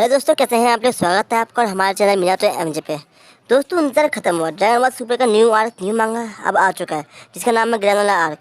Hello दोस्तों, कैसे हैं आप लोग। स्वागत है आपका और हमारे चैनल मीनाटो एमजे पे। दोस्तों, इंतजार खत्म हुआ। ड्रैगन बॉल सुपर का न्यू आर्क, न्यू मांगा अब आ चुका है, जिसका नाम है ग्रेनोला आर्क।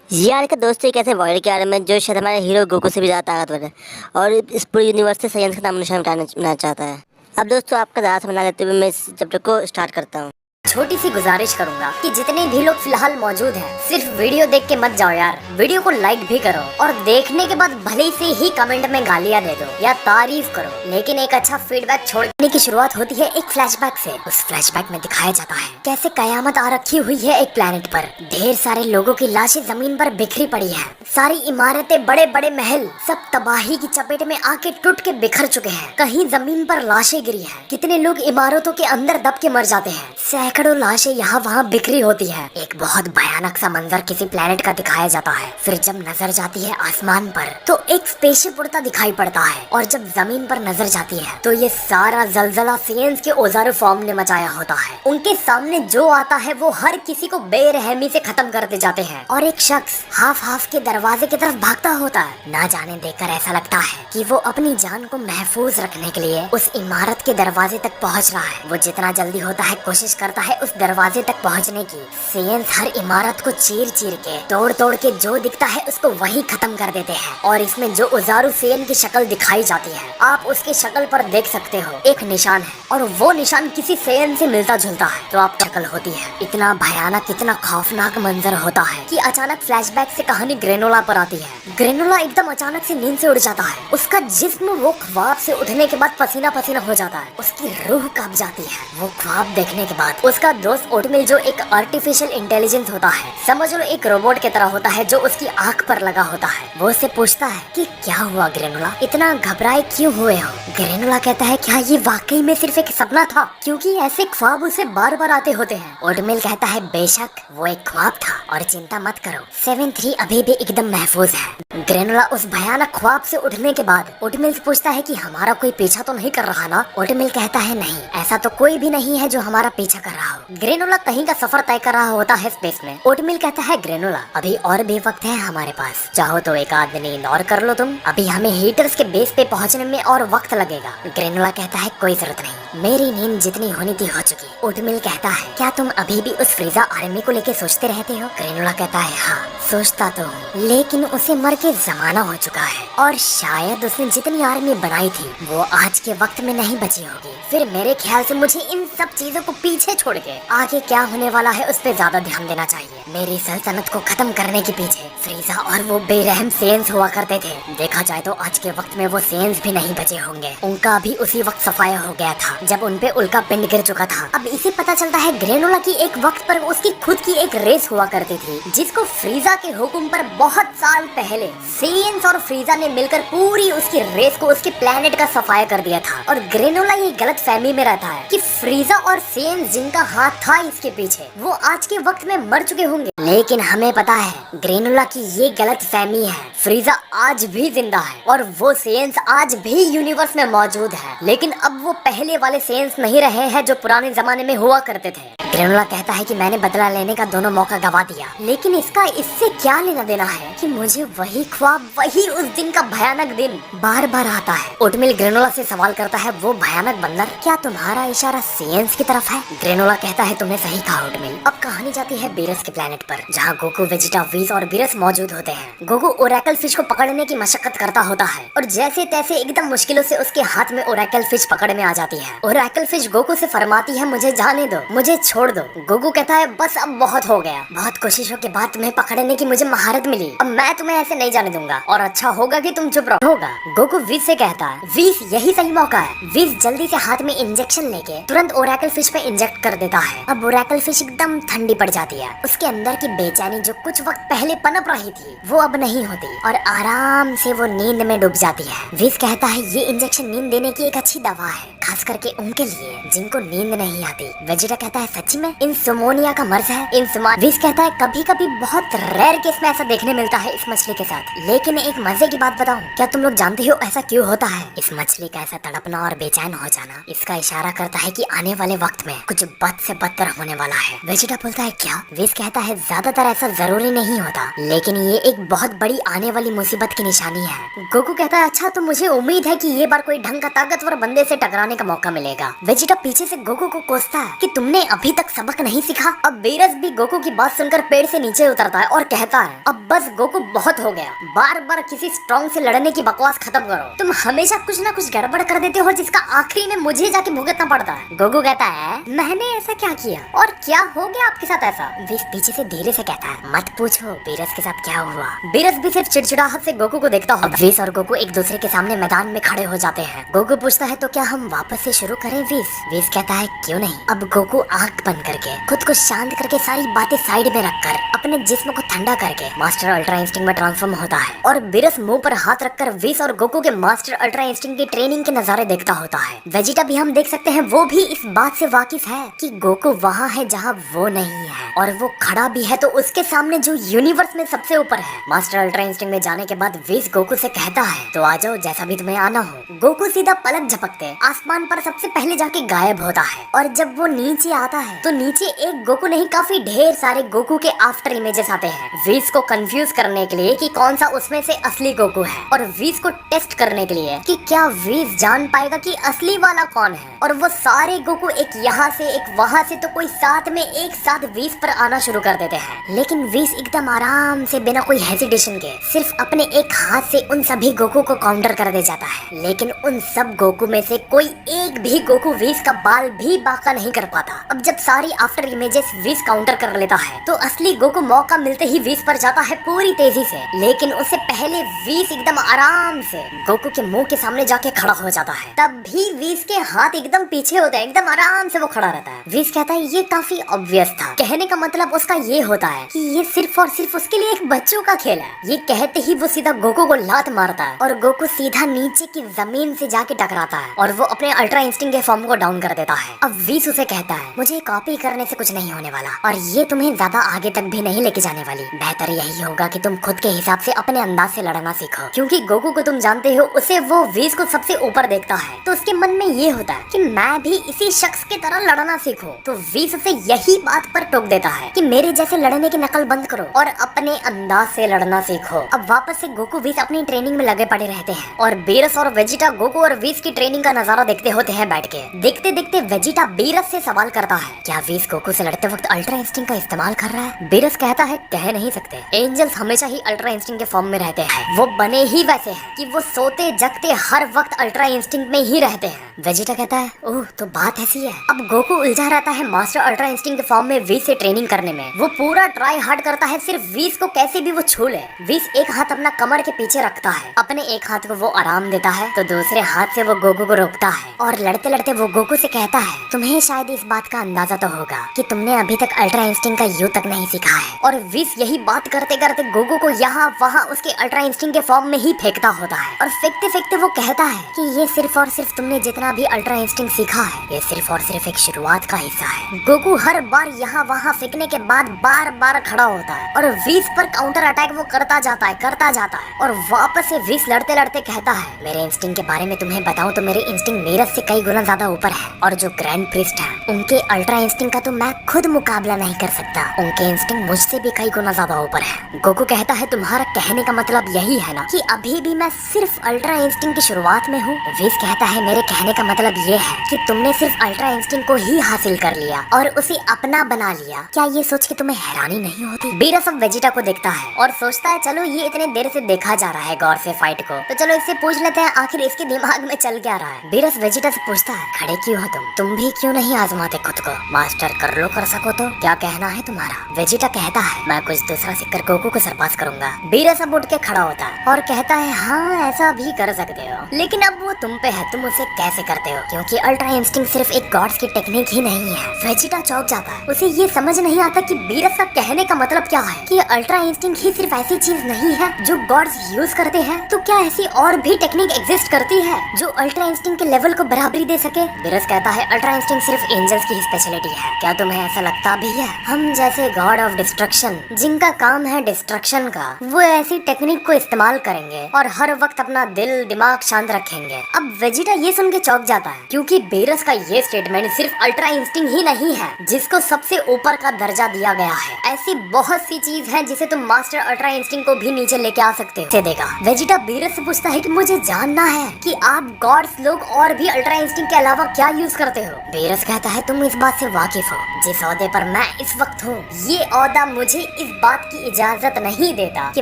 ये आर्क है दोस्तों एक ऐसे वॉरियर के बारे में जो शायद हमारे हीरो गोकू से भी ज़्यादा ताकतवर है और इस पूरे यूनिवर्स से साइंस का नाम निशान मिटाना चाहता है। अब दोस्तों, आपका ज़्यादा समय ना लेते हुए मैं इस चैप्टर को स्टार्ट करता हूँ। छोटी सी गुजारिश करूंगा कि जितने भी लोग फिलहाल मौजूद हैं, सिर्फ वीडियो देख के मत जाओ यार। वीडियो को लाइक भी करो और देखने के बाद भले से ही कमेंट में गालियां दे दो या तारीफ करो, लेकिन एक अच्छा फीडबैक छोड़ने की शुरुआत होती है एक फ्लैशबैक से। उस फ्लैशबैक में दिखाया जाता है कैसे कयामत आ रखी हुई है एक प्लेनेट पर। ढेर सारे लोगों की लाशें जमीन पर बिखरी पड़ी है। सारी इमारतें, बड़े बड़े महल सब तबाही की चपेट में आके टूट के बिखर चुके हैं। कहीं जमीन पर लाशें गिरी है। कितने लोग इमारतों के अंदर दब के मर जाते हैं। सैकड़ों लाशें यहाँ वहाँ बिखरी होती है। एक बहुत भयानक सा मंजर किसी प्लेनेट का दिखाया जाता है। फिर जब नजर जाती है आसमान पर तो एक स्पेसशिप उड़ता दिखाई पड़ता है, और जब जमीन पर नजर जाती है तो ये सारा जलजला सेंस के औजारों फॉर्म ने मचाया होता है। उनके सामने जो आता है वो हर किसी को बेरहमी से खत्म करते जाते हैं, और एक शख्स हाफ के दरवाजे की तरफ भागता होता है। ना जाने देखकर ऐसा लगता है कि वो अपनी जान को महफूज रखने के लिए उस इमारत के दरवाजे तक पहुंच रहा है। वो जितना जल्दी होता है कोशिश करता है उस दरवाजे तक पहुंचने की। सेंस हर इमारत को चीर के तोड़ के जो दिखता है उसको वही खत्म कर देते हैं। और इसमें जो उजारू सेन की शक्ल दिखाई जाती है, आप उसकी शक्ल पर देख सकते हो एक निशान है, और वो निशान किसी सेन से मिलता जुलता है। तो आप शक्ल होती है। इतना भयानक, इतना खौफनाक मंजर होता है कि अचानक फ्लैशबैक से कहानी ग्रेनोला पर आती है। ग्रेनोला एकदम अचानक से नींद से उड़ जाता है। उसका जिस्म वो ख्वाब से उठने के बाद पसीना पसीना हो जाता है। उसकी रूह कांप जाती है। वो ख्वाब देखने के बाद उसका दोस्त ओटमिल, जो एक आर्टिफिशियल इंटेलिजेंस होता है, समझ लो एक रोबोट की तरह होता है जो उसकी आंख पर लगा होता है, वो उससे पूछता है कि क्या हुआ ग्रेनोला, इतना घबराए क्यों हुए हो। ग्रेनोला कहता है क्या ये वाकई में सिर्फ एक सपना था, क्योंकि ऐसे ख्वाब उसे बार बार आते होते हैं। ओटमिल कहता है बेशक वो एक ख्वाब था, और चिंता मत करो 7-3 अभी भी एकदम महफूज है। ग्रेनोला उस भयानक ख्वाब से उठने के बाद ओटमिल से पूछता है कि हमारा कोई पीछा तो नहीं कर रहा ना। ओटमिल कहता है नहीं, ऐसा तो कोई भी नहीं है जो हमारा पीछा कर रहा हो। ग्रेनोला कहीं का सफर तय कर रहा होता है स्पेस में। ओटमिल कहता है ग्रेनोला अभी और भी वक्त है हमारे पास, चाहो तो एक आध नींद और कर लो तुम, अभी हमें हीटर्स के बेस पे पहुंचने में और वक्त लगेगा। ग्रेनोला कहता है कोई जरूरत नहीं, मेरी नींद जितनी होनी थी हो चुकी। ओटमिल कहता है क्या तुम अभी भी उस फ्रीजा आर्मी को लेके सोचते रहते हो। ग्रेनोला कहता है हाँ सोचता तो हूँ, लेकिन उसे मर के जमाना हो चुका है, और शायद उसने जितनी आर्मी बनाई थी वो आज के वक्त में नहीं बची होगी। फिर मेरे ख्याल से मुझे इन सब चीजों को पीछे छोड़ के आगे क्या होने वाला है उस पे ज्यादा ध्यान देना चाहिए। मेरी सल्तनत को खत्म करने के पीछे फ्रीजा और वो बेरहम सेंस हुआ करते थे। देखा जाए तो आज के वक्त में वो सेंस भी नहीं बचे होंगे। उनका भी उसी वक्त सफाया हो गया था जब उनपे उल्का पिंड गिर चुका था। अब इसे पता चलता है ग्रेनोला की एक वक्त पर उसकी खुद की एक रेस हुआ करती थी, जिसको फ्रीजा के हुक्म पर बहुत साल पहले सेंस और फ्रीजा ने मिलकर पूरी उसकी रेस को, उसके प्लेनेट का सफाया कर दिया था। और ग्रेनोला ये गलत फहमी में रहता है कि फ्रीजा और सेंस जिनका हाथ था इसके पीछे वो आज के वक्त में मर चुके होंगे, लेकिन हमें पता है ग्रेनोला की ये गलत फहमी है। फ्रीजा आज भी जिंदा है और वो सेंस आज भी यूनिवर्स में मौजूद है, लेकिन अब वो पहले वाले सेंस नहीं रहे हैं जो पुराने जमाने में हुआ करते थे। ग्रेनोला कहता है कि मैंने बदला लेने का दोनों मौका गवा दिया, लेकिन इसका इससे क्या लेना देना है कि मुझे वही ख्वाब, वही उस दिन का भयानक दिन बार बार आता है। ओटमिल ग्रेनोला से सवाल करता है वो भयानक बंदर, क्या तुम्हारा इशारा सेंस की तरफ है। ग्रेनोला कहता है तुमने सही कहा ओटमिल। अब कहानी जाती है बीरस के प्लेनेट पर, जहाँ गोकू, वेजिटा, व्हीज और बीरस मौजूद होते हैं। गोकू ओरेकल फिश को पकड़ने की मशक्कत करता होता है, और जैसे तैसे एकदम मुश्किलों से उसके हाथ में ओरेकल फिश पकड़ में आ जाती है। ओरेकल फिश गोकू से फरमाती है मुझे जाने दो, मुझे छोड़ दो। गोकू कहता है बस अब बहुत हो गया, बहुत कोशिशों के बाद तुम्हें पकड़ने की मुझे महारत मिली, अब मैं तुम्हें ऐसे नहीं जाने दूंगा, और अच्छा होगा कि तुम चुप रहो। होगा गोकू वीज से कहता है वीज यही सही मौका है। वीज जल्दी से हाथ में इंजेक्शन लेके तुरंत ओरेकल फिश पे इंजेक्ट कर देता है। अब ओरेकल फिश एकदम ठंडी पड़ जाती है। उसके अंदर की बेचैनी जो कुछ वक्त पहले पनप रही थी वो अब नहीं होती, और आराम से वो नींद में डूब जाती है। वीज कहता है ये इंजेक्शन नींद देने की एक अच्छी दवा है, खास करके उनके लिए जिनको नींद नहीं आती। वेजिटा कहता है सच्ची में इंसोमोनिया का मर्ज है इंसोमा। विस कहता है कभी कभी बहुत रेयर केस में ऐसा देखने मिलता है इस मछली के साथ। लेकिन एक मजे की बात बताऊं, क्या तुम लोग जानते हो ऐसा क्यों होता है? इस मछली का ऐसा तड़पना और बेचैन हो जाना इसका इशारा करता है कि आने वाले वक्त में कुछ बद से बदतर होने वाला है। वेजिटा बोलता है क्या? विस कहता है ज्यादातर ऐसा जरूरी नहीं होता, लेकिन ये एक बहुत बड़ी आने वाली मुसीबत की निशानी है। गोकू कहता है अच्छा, तो मुझे उम्मीद है कि ये बार कोई ढंग का ताकतवर बंदे से टकराने का मौका मिलेगा। वेजिटा पीछे से गोकू को कोसता है कि तुमने अभी तक सबक नहीं सीखा। अब बेरस भी गोकू की बात सुनकर पेड़ से नीचे उतरता है और कहता है अब बस गोकू बहुत हो गया, बार बार किसी स्ट्रॉन्ग से लड़ने की बकवास खत्म करो। तुम हमेशा कुछ ना कुछ गड़बड़ कर देते हो जिसका आखिरी में मुझे जाके भुगतना पड़ता है। गोकू कहता है मैंने ऐसा क्या किया और क्या हो गया आपके साथ ऐसा? विस पीछे से धीरे से कहता है मत पूछो बेरस के साथ क्या हुआ। बेरस भी सिर्फ चिड़चिड़ाहट से गोकू को देखता होता है। विस और गोकू एक दूसरे के सामने मैदान में खड़े हो जाते हैं। गोकू पूछता है तो क्या हम वापस से शुरू करें विस कहता है क्यों नहीं। अब गोकू आंख बंद करके खुद को शांत करके सारी बातें साइड में रखकर अपने जिस्म को ठंडा करके मास्टर अल्ट्रा इंस्टिंक्ट में ट्रांसफॉर्म होता है और बेरस मुंह पर हाथ रखकर विस और गोकू के मास्टर अल्ट्रा इंस्टिंक्ट की ट्रेनिंग के नजारे देखता होता है। वेजिटा भी हम देख सकते हैं वो भी इस बात से वाकिफ है कि गोकू वहाँ है जहाँ वो नहीं है और वो खड़ा भी है तो उसके सामने जो यूनिवर्स में सबसे ऊपर है। मास्टर अल्ट्रा इंस्टिंक्ट में जाने के बाद विस गोकू से कहता है तो आ जाओ जैसा भी तुम्हें आना हो। गोकू सीधा पलक झपकते आसमान पर सबसे पहले जाके गायब होता है और जब वो नीचे आता है तो नीचे एक गोकू नहीं काफी ढेर सारे गोकू के आफ्टर इमेजेस आते हैं विस को कंफ्यूज करने के लिए कि कौन सा उसमें से असली गोकू है और विस को टेस्ट करने के लिए कि क्या विस जान पाएगा कि असली वाला कौन है। और वो सारे गोकू एक यहाँ से एक वहाँ से तो कोई साथ में एक साथ विस पर आना शुरू कर देते हैं। लेकिन विस एकदम आराम से बिना कोई हेजिटेशन के सिर्फ अपने एक हाथ से उन सभी गोकू को काउंटर कर दे जाता है। लेकिन उन सब गोकू में से कोई एक भी गोकू विस का बाल भी बाका नहीं कर पाता। अब जब सारी आफ्टर इमेजेस विस काउंटर कर लेता है तो असली गोकू मौका मिलते ही विस पर जाता है पूरी तेजी से। लेकिन उससे पहले विस एकदम आराम से गोकू के मुंह के सामने जाके खड़ा हो जाता है। तब भी विस के हाथ एकदम पीछे होते हैं, एकदम आराम से वो खड़ा रहता है। विस कहता है ये काफी ऑब्वियस था। कहने का मतलब उसका ये होता है कि ये सिर्फ और सिर्फ उसके लिए एक बच्चों का खेल है। ये कहते ही वो सीधा गोकू को लात मारता है और गोकू सीधा नीचे की जमीन से जाके टकराता है और वो अपने अल्ट्रा इंस्टिंक्ट के फॉर्म को डाउन कर देता है। अब विस उसे कहता है मुझे कॉपी करने से कुछ नहीं होने वाला और ये तुम्हें ज्यादा आगे तक भी नहीं लेके जाने वाली। बेहतर यही होगा कि तुम खुद के हिसाब से अपने अंदाज से लड़ना सीखो, क्योंकि गोकू को तुम जानते हो उसे वो विस को सबसे ऊपर देखता है तो उसके मन में ये होता है कि मैं भी इसी शख्स की तरह लड़ना सीखूं। तो विस उसे यही बात पर टोक देता है कि मेरे जैसे लड़ने की नकल बंद करो और अपने अंदाज से लड़ना सीखो। अब वापस से गोकू विस अपनी ट्रेनिंग में लगे पड़े रहते हैं और बेरस और वेजिटा गोकू और विस की ट्रेनिंग का नजारा देखते होते हैं बैठ के। देखते देखते वेजिटा बेरस से सवाल करता है क्या विस गोकू से लड़ते वक्त अल्ट्रा इंस्टिंक्ट का इस्तेमाल कर रहा है? बेरस कहता है कह नहीं सकते, एंजल्स हमेशा ही अल्ट्रा इंस्टिंक्ट के फॉर्म में रहते हैं। वो बने ही वैसे हैं कि वो सोते जगते हर वक्त अल्ट्रा इंस्टिंक्ट में ही रहते हैं। वेजिटा कहता है ओह तो बात ऐसी है। अब गोकू उलझा रहता है मास्टर अल्ट्रा इंस्टिंक्ट के फॉर्म में विस से ट्रेनिंग करने में। वो पूरा ट्राई हार्ड करता है सिर्फ विस को कैसे भी वो छू ले। विस एक हाथ अपना कमर के पीछे रखता है, अपने एक हाथ को वो आराम देता है तो दूसरे हाथ से वो गोकू को रोकता है और लड़ते लड़ते वो गोकू से कहता है तुम्हें शायद इस बात का अंदाजा तो होगा कि तुमने अभी तक अल्ट्रा इंस्टिंक्ट का यू तक नहीं सीखा है। और विस यही बात करते करते गोकू को यहाँ वहाँ उसके अल्ट्रा इंस्टिंक्ट के फॉर्म में ही फेंकता होता है और फेंकते फेंकते वो कहता है कि ये सिर्फ और सिर्फ तुमने जितना भी अल्ट्रा इंस्टिंक्ट सीखा है ये सिर्फ और सिर्फ एक शुरुआत का हिस्सा है। गोकू हर बार यहाँ वहाँ फेंकने के बाद बार बार खड़ा होता है और विस पर काउंटर अटैक वो करता जाता है और वापस से विस लड़ते लड़ते कहता है मेरे इंस्टिंक्ट के बारे में तुम्हें बताऊं तो मेरे इंस्टिंक्ट मेरस से कई गुना ज्यादा ऊपर है और जो ग्रैंड प्रिस्ट है उनके अल्ट्रा इंस्टिंक्ट का तो मैं खुद मुकाबला नहीं कर सकता। उनके इंस्टिंक्ट मुझसे भी कई गुना ज्यादा ऊपर है। गोकू कहता है तुम्हारा कहने का मतलब यही है ना कि अभी भी मैं सिर्फ अल्ट्रा इंस्टिंक्ट की शुरुआत में हूँ? विस कहता है मेरे कहने का मतलब ये है कि तुमने सिर्फ अल्ट्रा इंस्टिंक्ट को ही हासिल कर लिया और उसे अपना बना लिया। क्या ये सोच के तुम्हें हैरानी नहीं होती? बेरस अब वेजिटा को देखता है और सोचता है चलो ये इतने देर से देखा जा रहा है गौर से फाइट को, तो चलो इससे पूछ लेते हैं आखिर इसके दिमाग में चल क्या रहा है। बेरस वेजिटा से पूछता है खड़े क्यों हो तुम भी क्यों नहीं आजमाते खुद को? मास्टर कर लो कर सको तो क्या कहना है तुम्हारा? वेजिटा कहता है मैं कुछ दूसरा सीखकर गोकू को सरपास करूंगा। बेरस अब उठ के खड़ा होता है और कहता है हाँ ऐसा भी कर सकते हो, लेकिन अब वो तुम पे है, तुम उसे कैसे करते हो, क्योंकि अल्ट्रा इंस्टिंक्ट सिर्फ एक गॉड्स की टेक्निक ही नहीं है। वेजिटा चौंक जाता है, उसे ये समझ नहीं आता कि बेरस का कहने का मतलब क्या है कि अल्ट्रा इंस्टिंक्ट ही सिर्फ ऐसी चीज नहीं है जो गॉड्स यूज करते हैं, तो क्या ऐसी और भी टेक्निक एग्जिस्ट करती है जो अल्ट्रा इंस्टिंक्ट के लेवल को बराबरी दे सके। बेरस कहता है अल्ट्रा इंस्टिंक्ट सिर्फ एंजल्स की स्पेशलिटी है, क्या तुम्हें ऐसा लगता भी है? हम जैसे गॉड ऑफ डिस्ट्रक्शन जिनका काम है डिस्ट्रक्शन का, वो ऐसी टेक्निक को इस्तेमाल करेंगे और हर वक्त अपना दिल दिमाग शांत रखेंगे। अब वेजिटा ये सुन के चौंक जाता है, क्योंकि बेरस का ये स्टेटमेंट सिर्फ अल्ट्रा इंस्टिंक्ट ही नहीं है जिसको सबसे ऊपर का दर्जा दिया गया है। ऐसी बहुत सी चीज है जिसे तुम मास्टर अल्ट्रा इंस्टिंक्ट को भी नीचे लेके आ सकते हो। देगा वेजिटा बेरस से पूछता है कि मुझे जानना है कि आप गॉड्स लोग और भी अल्ट्रा इंस्टिंक्ट के अलावा क्या यूज करते हो। बेरस कहता है तुम इस बात से वाकिफ हो, जिस ओहदे पर मैं इस वक्त हूँ ये ओहदा मुझे इस बात की इजाजत नहीं देता कि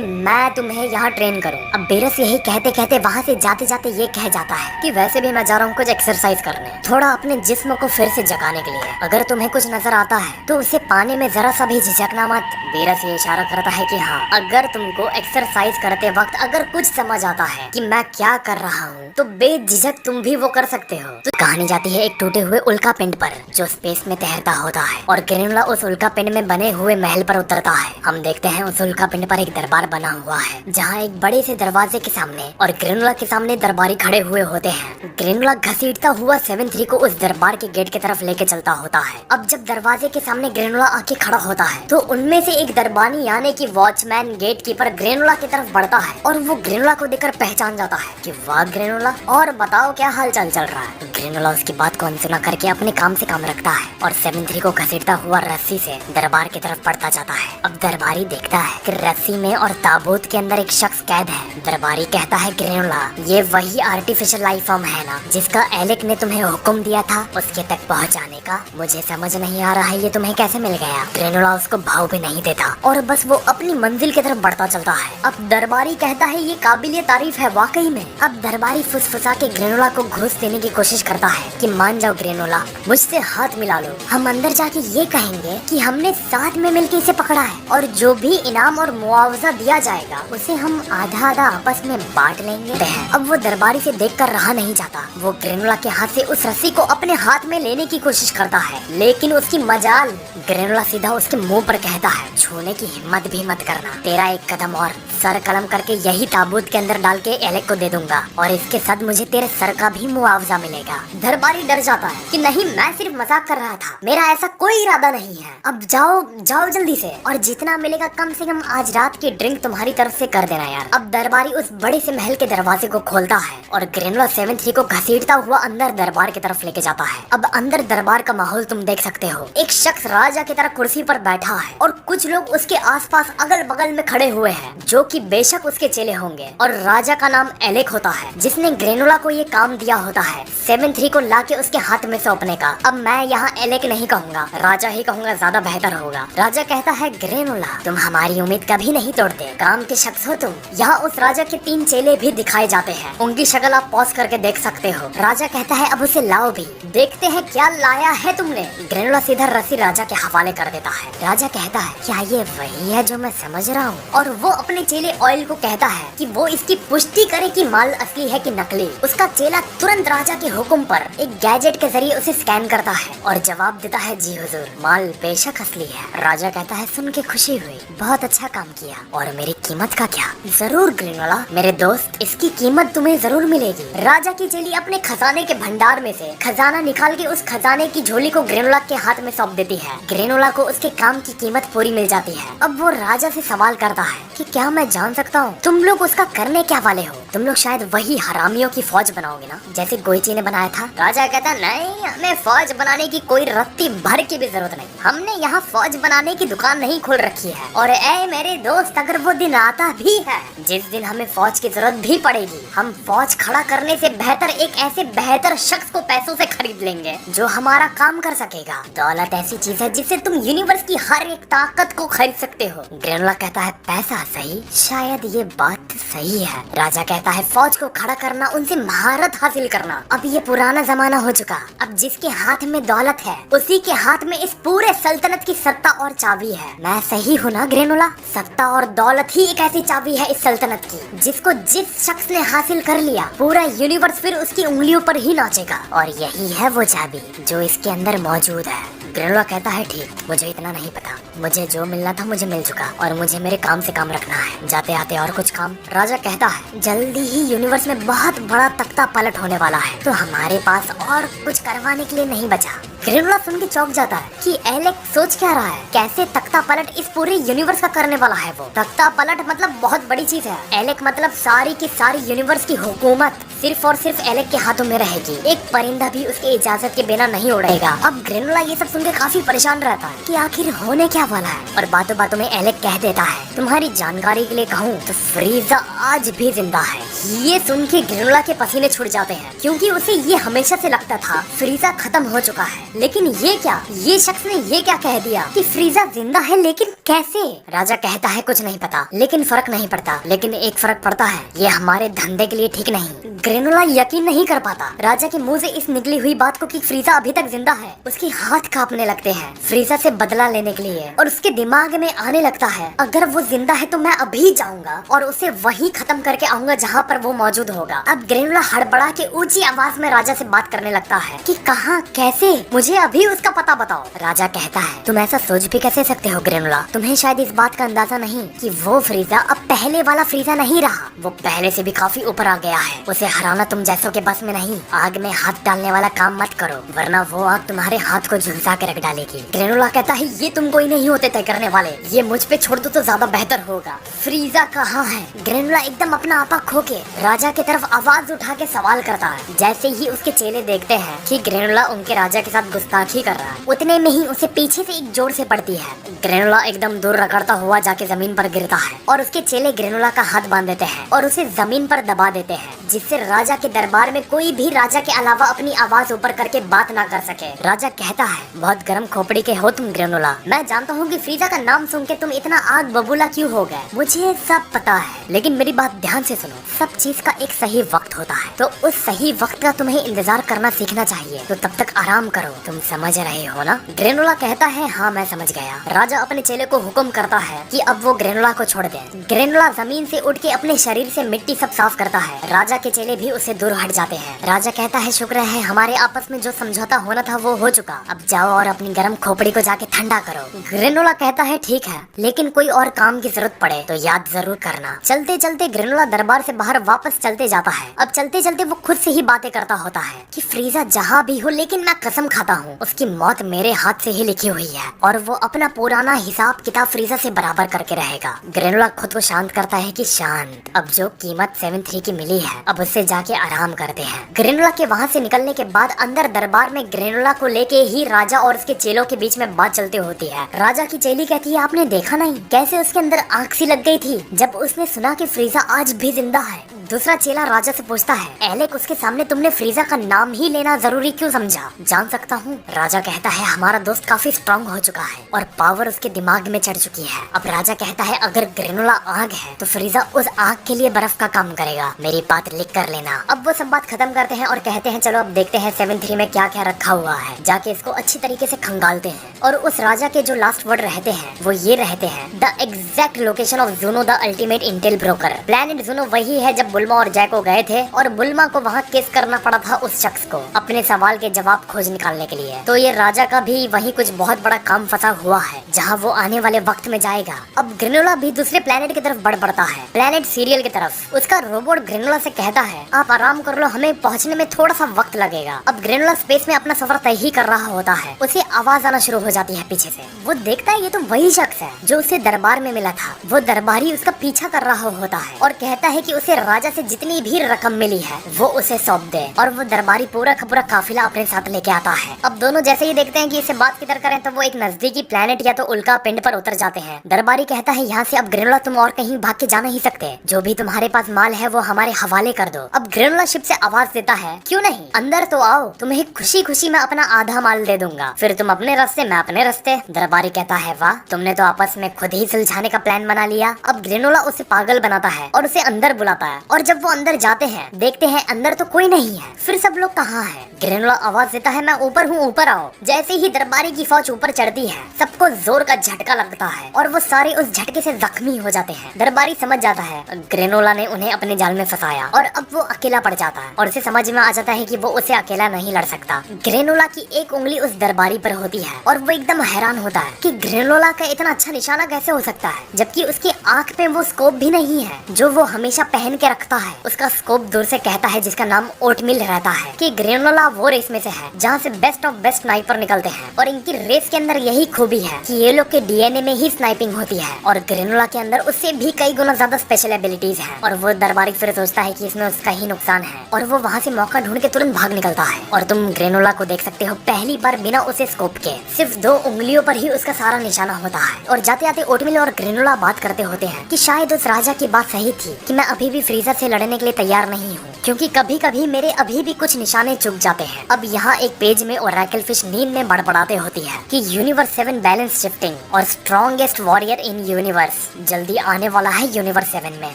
मैं तुम्हें यहाँ ट्रेन करूँ। अब बेरस यही कहते कहते वहाँ से जाते जाते ये कह जाता है कि वैसे भी मैं जा रहा हूँ कुछ एक्सरसाइज करने, थोड़ा अपने जिस्म को फिर से जगाने के लिए। अगर तुम्हें कुछ नजर आता है तो उसे पाने में जरा सा भी झिझकना मत। बेरस ये इशारा करता है कि हाँ, अगर तुमको एक्सरसाइज करते वक्त अगर कुछ समझ आता है कि मैं क्या कर रहा हूँ तो बेझिझक तुम भी वो कर सकते हो। तो कहानी जाती है एक टूटे हुए उल्का पिंड पर जो स्पेस में तैरता होता है और ग्रेनुला उस उल्का पिंड में बने हुए महल पर उतरता है। हम देखते हैं उस उल्का पिंड पर एक दरबार बना हुआ है जहाँ एक बड़े से दरवाजे के सामने और ग्रेनुला के सामने दरबारी खड़े हुए होते हैं। ग्रेनुला घसीटता हुआ 7-3 को उस दरबार के गेट की तरफ लेके चलता होता है। अब जब दरवाजे के सामने ग्रेनुला आके खड़ा होता है तो उनमें से एक दरबानी यानी कि वॉचमैन गेट कीपर ग्रेनुला की तरफ बढ़ता है और वो ग्रेनुला को देखकर पहचान जाता है कि वाह ग्रेनुला, और बताओ क्या हाल चाल चल रहा है। ग्रेनुला उसकी बात को अनसुना करके अपने काम से काम रखता है और 7-3 को घसीटता हुआ रस्सी से दरबार की तरफ बढ़ता जाता है। अब दरबारी देखता है कि रस्सी में और ताबूत के अंदर एक शख्स कैद है। दरबारी कहता है ग्रेनुला, ये वही आर्टिफिशियल लाइफ फॉर्म है ना जिसका एलेक ने तुम्हें हुक्म दिया था उसके तक पहुंचाने का? मुझे समझ नहीं आ रहा है ये तुम्हें कैसे मिल गया। ग्रेनुला उसको भाव भी नहीं देता और बस वो अपनी मंजिल की तरफ बढ़ता चलता है। अब दरबारी कहता है ये काबिलिय तारीफ है वाकई में। अब दरबारी फुसफुसा के ग्रेनुला को घूस देने की कोशिश करता है कि मान जाओ ग्रेनुला, मुझसे हाथ मिला लो, हम अंदर जाके ये कहेंगे कि हमने साथ में मिलकर इसे पकड़ा है और जो भी इनाम और मुआवजा दिया जाएगा उसे हम आधा आधा आपस में बांट लेंगे। अब वो दरबारी से देखकर रहा नहीं जाता, वो ग्रेनुला के हाथ से उस रस्सी को अपने हाथ में लेने की कोशिश करता है, लेकिन उसकी मजाल ग्रेनुला सीधा उसके मुंह पर कहता है छूने की हिम्मत भी मत करना, तेरा एक कदम और सर कलम करके यही ताबूत के अंदर डाल के एलेक को दे दूंगा और इसके साथ मुझे तेरे सर का भी मुआवजा मिलेगा। दरबारी डर जाता है कि नहीं, मैं सिर्फ मजाक कर रहा था, मेरा ऐसा कोई इरादा नहीं है। अब जाओ जाओ जल्दी से, और जितना मिलेगा कम से कम आज रात की ड्रिंक तुम्हारी तरफ से कर देना यार। अब दरबारी उस बड़े से महल के दरवाजे को खोलता है और ग्रेनुला 7-3 को घसीटता हुआ अंदर दरबार की तरफ लेके जाता है। अब अंदर दरबार का माहौल तुम देख सकते हो, एक शख्स राजा की तरह कुर्सी पर बैठा है और कुछ लोग उसके आसपास अगल बगल में खड़े हुए हैं जो कि बेशक उसके चेले होंगे। और राजा का नाम एलेक होता है जिसने ग्रेनुला को ये काम दिया होता है 7-3 को लाके उसके हाथ में सौंपने का। अब मैं यहाँ एलेक नहीं कहूँगा, राजा ही कहूँगा, ज्यादा बेहतर होगा। राजा कहता है ग्रेनुला, तुम हमारी उम्मीद कभी नहीं तोड़ते, काम के शख्स हो तुम। यहाँ उस राजा के 3 चेले भी दिखाए जाते हैं, उनकी शक्ल आप पॉज करके देख सकते हो। राजा कहता है अब उसे लाओ भी, देखते हैं क्या लाया है तुमने। ग्रेनुला सीधा रस्सी राजा के हवाले कर देता है। राजा कहता है क्या ये वही है जो मैं समझ रहा हूँ? और वो अपने चेले ऑयल को कहता है कि वो इसकी पुष्टि करे कि माल असली है कि नकली। उसका चेला तुरंत राजा के हुक्म पर एक गैजेट के जरिए उसे स्कैन करता है और जवाब देता है जी हुजूर, माल बेशक असली है। राजा कहता है सुन के खुशी हुई, बहुत अच्छा काम किया, और मेरी कीमत का क्या? जरूर ग्रेनुला मेरे दोस्त, इसकी कीमत तुम्हें जरूर मिलेगी। राजा की चेली अपने खजाने के भंडार में से खजाना निकाल के उस खजाने की झोली को ग्रेनुला के हाथ में सौंप देती है। ग्रेनुला को उसके काम की कीमत पूरी मिल जाती है। अब वो राजा से सवाल करता है कि क्या मैं जान सकता हूँ तुम लोग उसका करने क्या वाले हो? तुम लोग शायद वही हरामियों की फौज बनाओगे ना जैसे गोइची ने बनाया था। राजा कहता नहीं, हमें फौज बनाने की कोई रत्ती भर की भी जरूरत नहीं, हमने यहाँ फौज बनाने की दुकान नहीं खोल रखी है। और ए मेरे दोस्त, अगर वो दिन आता भी है जिस दिन हमें फौज की जरूरत भी पड़ेगी, हम फौज खड़ा करने से बेहतर एक ऐसे बेहतर शख्स को पैसों से खरीद लेंगे जो हमारा काम कर सकेगा। दौलत ऐसी चीज है जिससे तुम यूनिवर्स की हर एक ताकत को खरीद सकते हो। ग्रेनुला कहता है पैसा सही, शायद ये बात सही है। राजा कहता है फौज को खड़ा करना, उनसे महारत हासिल करना, अब ये पुराना जमाना हो चुका। अब जिसके हाथ में दौलत है उसी के हाथ में इस पूरे सल्तनत की सत्ता और चाबी है। मैं सही हूँ ना ग्रेनुला? सत्ता और दौलत ही एक ऐसी चाबी है इस सल्तनत की जिसको जिस शख्स ने हासिल कर लिया पूरा यूनिवर्स फिर उसकी उंगलियों पर ही नाचेगा। और यही है वो चाबी जो इसके अंदर मौजूद है। ग्रेनोला कहता है ठीक, मुझे इतना नहीं पता, मुझे जो मिलना था मुझे मिल चुका और मुझे मेरे काम से काम रखना है, जाते आते और कुछ काम। राजा कहता है जल्दी ही यूनिवर्स में बहुत बड़ा तख्ता पलट होने वाला है, तो हमारे पास और कुछ करवाने के लिए नहीं बचा। ग्रेनोला सुन के चौंक जाता है कि एलेक सोच क्या रहा है, कैसे तख्ता पलट इस पूरे यूनिवर्स का करने वाला है। वो तख्ता पलट मतलब बहुत बड़ी चीज है। एलेक मतलब सारी की सारी यूनिवर्स की हुकूमत सिर्फ और सिर्फ एलेक के हाथों में रहेगी, एक परिंदा भी उसके इजाजत के बिना नहीं उड़ेगा। अब ग्रेनोला ये सब सुनकर काफी परेशान रहता है कि आखिर होने क्या वाला है, और बातों बातों में एलेक कह देता है तुम्हारी जानकारी के लिए कहूँ तो फ्रीजा आज भी जिंदा है। ये सुन के ग्रेनोला के पसीने छूट जाते हैं, क्योंकि उसे ये हमेशा से लगता था फ्रीजा खत्म हो चुका है, लेकिन ये क्या, ये शख्स ने ये क्या कह दिया कि फ्रीजा जिंदा है, लेकिन कैसे? राजा कहता है कुछ नहीं पता, लेकिन फर्क नहीं पड़ता, लेकिन एक फर्क पड़ता है, ये हमारे धंधे के लिए ठीक नहीं। ग्रेनोला यकीन नहीं कर पाता राजा के मुंह से इस निकली हुई बात को कि फ्रीजा अभी तक जिंदा है। उसके हाथ कांपने लगते हैं फ्रीजा से बदला लेने के लिए, और उसके दिमाग में आने लगता है अगर वो जिंदा है तो मैं अभी जाऊंगा और उसे वहीं खत्म करके आऊंगा जहाँ पर वो मौजूद होगा। अब ग्रेनोला हड़बड़ा के ऊंची आवाज में राजा से बात करने लगता है कि कहाँ, कैसे, मुझे अभी उसका पता बताओ। राजा कहता है तुम ऐसा सोच भी कैसे सकते हो ग्रेनोला, तुम्हें शायद इस बात का अंदाजा नहीं कि वो फ्रीजा अब पहले वाला फ्रीजा नहीं रहा, वो पहले से भी काफी ऊपर आ गया है। उसे हराना तुम जैसों के बस में नहीं। आग में हाथ डालने वाला काम मत करो, वरना वो आग तुम्हारे हाथ को झुलसा के रख डालेगी। ग्रेनोला कहता है ये तुम कोई नहीं होते तय करने वाले, ये मुझ पे छोड़ दो तो ज्यादा बेहतर होगा। फ्रीजा कहाँ है? ग्रेनोला एकदम अपना आपा खो के राजा की तरफ आवाज उठा के सवाल करता है। जैसे ही उसके चेले देखते हैं कि ग्रेनोला उनके राजा के साथ गुस्ताखी कर रहा है, उतने में ही उसे पीछे से एक जोर से पड़ती है। ग्रेनोला एकदम दूर रगड़ता हुआ जाके जमीन पर गिरता है, और उसके चेले ग्रेनोला का हाथ बांध देते हैं और उसे जमीन पर दबा देते हैं, जिससे राजा के दरबार में कोई भी राजा के अलावा अपनी आवाज ऊपर करके बात ना कर सके। राजा कहता है बहुत गर्म खोपड़ी के हो तुम ग्रेनोला, मैं जानता हूँ कि फ्रीजा का नाम सुन के तुम इतना आग बबूला क्यों हो गए, मुझे सब पता है, लेकिन मेरी बात ध्यान से सुनो, सब चीज का एक सही वक्त होता है, तो उस सही वक्त का तुम्हें इंतजार करना सीखना चाहिए, तो तब तक आराम करो, तुम समझ रहे हो ना? ग्रेनोला कहता है हाँ मैं समझ गया। राजा अपने चेले को हुक्म करता है कि अब वो ग्रेनोला को छोड़ दे। ग्रेनोला जमीन से उठ के अपने शरीर से मिट्टी सब साफ करता है। राजा के चेले भी उससे दूर हट जाते हैं। राजा कहता है शुक्र है हमारे आपस में जो समझौता होना था वो हो चुका, अब जाओ और अपनी गर्म खोपड़ी को जाके ठंडा करो। ग्रेनोला कहता है ठीक है, लेकिन कोई और काम की जरूरत पड़े तो याद जरूर करना। चलते चलते ग्रेनोला दरबार से बाहर वापस चलते जाता है। अब चलते चलते वो खुद से ही बातें करता होता है कि फ्रीजा जहाँ भी हो, लेकिन मैं कसम खाता हूँ उसकी मौत मेरे हाथ से ही लिखी हुई है, और वो अपना पुराना हिसाब किताब फ्रीजा से बराबर करके रहेगा। ग्रेनोला खुद को शांत करता है कि शांत, अब जो कीमत 7-3 की मिली है अब उससे जाके आराम करते हैं। ग्रेनोला के वहाँ से निकलने के बाद अंदर दरबार में ग्रेनोला को लेके ही राजा और उसके चेलों के बीच में बात चलती होती है। राजा की चेली कहती है आपने देखा नहीं कैसे उसके अंदर आग सी लग गई थी जब उसने सुना कि फ्रीजा आज भी जिंदा है। दूसरा चेला राजा से पूछता है एलेक उसके सामने तुमने फ्रीजा का नाम ही लेना जरूरी क्यों समझा, जान सकता हूँ? राजा कहता है हमारा दोस्त काफी स्ट्रांग हो चुका है और पावर उसके दिमाग में चढ़ चुकी है। अब राजा कहता है अगर ग्रेनोला आग है तो फ्रीजा उस आग के लिए बर्फ का काम करेगा, मेरी बात लिख कर लेना। अब वो सब बात खत्म करते हैं और कहते हैं चलो अब देखते हैं 7-3 में क्या क्या रखा हुआ है, जाके इसको अच्छी तरीके से खंगालते हैं। और उस राजा के जो लास्ट वर्ड रहते हैं वो ये रहते हैं the exact location of Juno the ultimate Intel broker. Planet Juno वही है जब बुल्मा और जैको गए थे और बुल्मा को वहाँ केस करना पड़ा था उस शख्स को अपने सवाल के जवाब खोज निकालने के लिए। तो ये राजा का भी वही कुछ बहुत बड़ा काम फंसा हुआ है जहाँ वो आने वाले वक्त में जाएगा। अब ग्रेनोला भी दूसरे प्लेनेट की तरफ बढ़ पड़ता है, प्लेनेट सीरियल की तरफ। उसका रोबोट ग्रेनोला से कहता है आप आराम कर लो, हमें पहुँचने में थोड़ा सा वक्त लगेगा। अब ग्रेनोला स्पेस में अपना सफर तय ही कर रहा होता है, उसे आवाज आना शुरू हो जाती है पीछे से। वो देखता है ये तो वही शख्स है जो उसे दरबार में मिला था। वो दरबारी उसका पीछा कर रहा होता है और कहता है कि उसे राजा से जितनी भी रकम मिली है वो उसे सौंप दे, और वो दरबारी पूरा का पूरा काफिला अपने साथ लेके आता है। अब दोनों जैसे ही देखते हैं कि इसे बात किधर करें तो वो एक नजदीकी प्लेनेट या तो उल्का पिंड पर उतर जाते हैं। दरबारी कहता है यहाँ से अब ग्रेनोला तुम और कहीं भाग के जा नहीं सकते, जो भी तुम्हारे पास माल है वो हमारे हवाले कर दो। अब ग्रेनोला शिप से आवाज देता है क्यों नहीं, अंदर तो आओ, तुम्हें खुशी खुशी मैं अपना आधा माल दे दूंगा, फिर तुम अपने रास्ते मैं अपने रास्ते। दरबारी कहता है वाह, तुमने तो आपस में खुद ही सुलझाने का प्लान बना लिया। अब ग्रेनोला उसे पागल बनाता है और उसे अंदर बुलाता है, और जब वो अंदर जाते हैं देखते हैं अंदर तो कोई नहीं है, फिर सब लोग कहाँ हैं? ग्रेनोला आवाज देता है मैं ऊपर हूँ, ऊपर आओ। जैसे ही दरबारी की फौज ऊपर चढ़ती है सबको जोर का झटका लगता है और वो सारे उस झटके से जख्मी हो जाते हैं। दरबारी समझ जाता है ग्रेनोला ने उन्हें अपने जाल में फंसाया और और अब वो अकेला पड़ जाता है और उसे समझ में आ जाता है कि वो उसे अकेला नहीं लड़ सकता। ग्रेनोला की एक उंगली उस दरबारी पर होती है और वो एकदम हैरान होता है कि ग्रेनोला का इतना अच्छा निशाना कैसे हो सकता है, जबकि उसकी आंख पे वो स्कोप भी नहीं है जो वो हमेशा पहन के रखता है। उसका स्कोप दूर से कहता है, जिसका नाम ओटमिल रहता है, कि ग्रेनोला वो रेस में से है जहाँ से बेस्ट ऑफ बेस्ट स्नाइपर निकलते हैं और इनकी रेस के अंदर यही खूबी है कि ये लोग के डीएनए में ही स्नाइपिंग होती है और ग्रेनोला के अंदर उससे भी कई गुना ज्यादा स्पेशल एबिलिटीज है। और वो दरबारी फिर सोचता है कि इसमें उसका ही नुकसान है और वो वहाँ से मौका ढूंढ के तुरंत भाग निकलता है। और तुम ग्रेनोला को देख सकते हो पहली बार बिना उसे स्कोप के सिर्फ 2 उंगलियों पर ही उसका सारा निशाना होता है। और जाते जाते ओटमिल और ग्रेनोला बात करते होते हैं कि शायद उस राजा की बात सही थी कि मैं अभी भी फ्रीजर से लड़ने के लिए तैयार नहीं हूँ, क्योंकि कभी कभी मेरे अभी भी कुछ निशाने चुक जाते हैं। अब यहाँ एक पेज में ओरेकल फिश नींद में बड़बड़ाते होती है कि यूनिवर्स 7 बैलेंस शिफ्टिंग और स्ट्रॉन्गेस्ट वॉरियर इन यूनिवर्स जल्दी आने वाला है यूनिवर्स 7 में।